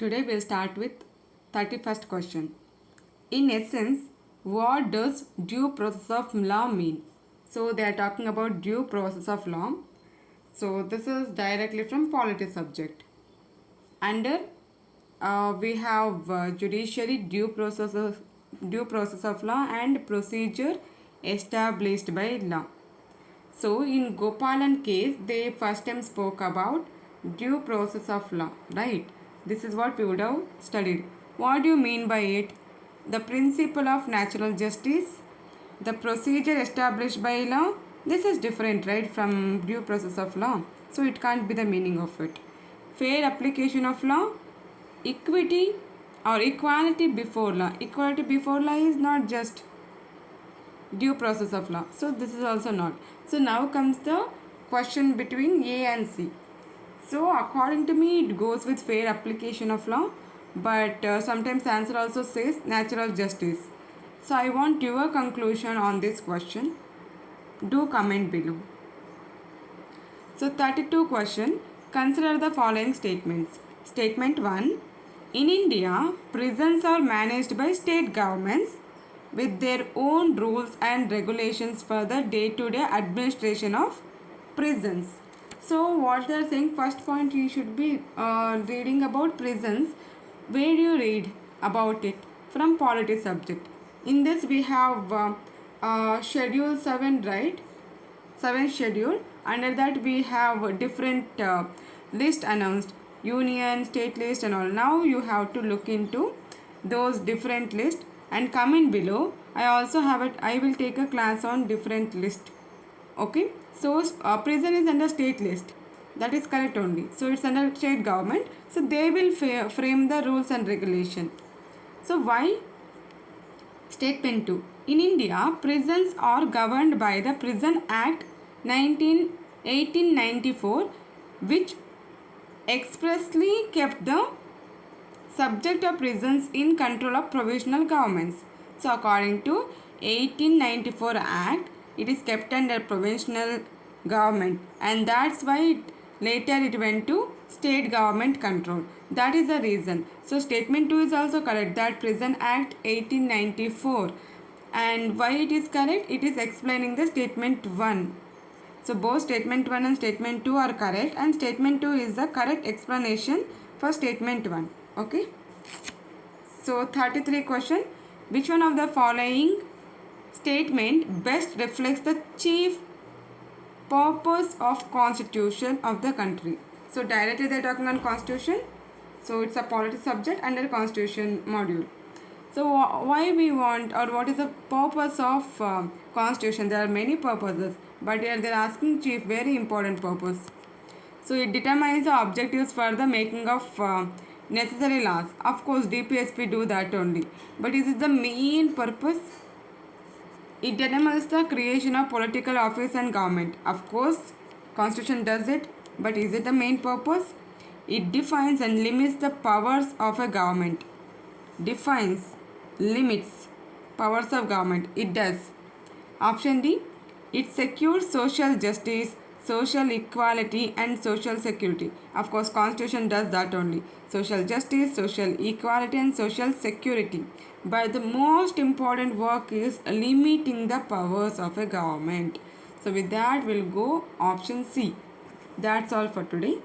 Today we'll start with 31st question. In essence, what does due process of law mean? So they are talking about due process of law. So this is directly from polity subject. Under we have judiciary due process of law and procedure established by law. So in Gopalan case, they first time spoke about due process of law, right? This is what we would have studied. What do you mean by it? The principle of natural justice, the procedure established by law. This is different, right, from due process of law. So it can't be the meaning of it. Fair application of law, equity or equality before law. Equality before law is not just due process of law. So this is also not. So now comes the question between A and C. So according to me it goes with fair application of law, but sometimes answer also says natural justice. So I want your conclusion on this question. Do comment below. So 32 question. Consider the following statements. Statement 1. In India, prisons are managed by state governments with their own rules and regulations for the day-to-day administration of prisons. So what they are saying, first point you should be reading about prisons. Where do you read about it? From polity subject. In this we have schedule 7, right? 7th schedule. Under that we have different list announced, union, state list and all. Now you have to look into those different lists and comment below. I also have it. I will take a class on different list. Okay. So prison is under state list. That is correct only. So it's under state government. So they will frame the rules and regulation. So why? Statement 2. In India, prisons are governed by the Prison Act 1894, which expressly kept the subject of prisons in control of provisional governments. So according to 1894 Act, it is kept under provisional government, and that's why later it went to state government control. That is the reason. So statement 2 is also correct, that Prison Act 1894. And why it is correct? It is explaining the statement 1. So both statement 1 and statement 2 are correct, and statement 2 is the correct explanation for statement 1. Okay. So 33 question. Which one of the following statement best reflects the chief purpose of constitution of the country? So directly they are talking on constitution. So it's a polity subject under constitution module. So why we want, or what is the purpose of constitution? There are many purposes, but here they are asking chief, very important purpose. So it determines the objectives for the making of necessary laws. Of course DPSP do that only, but is it the main purpose? It determines the creation of political office and government. Of course constitution does it, but is it the main purpose? It defines and limits the powers of a government. Defines, limits powers of government. It does. Option D. It secures social justice, social equality and social security. Of course constitution does that only. Social justice, social equality and social security. But the most important work is limiting the powers of a government. So with that we'll go option C. That's all for today.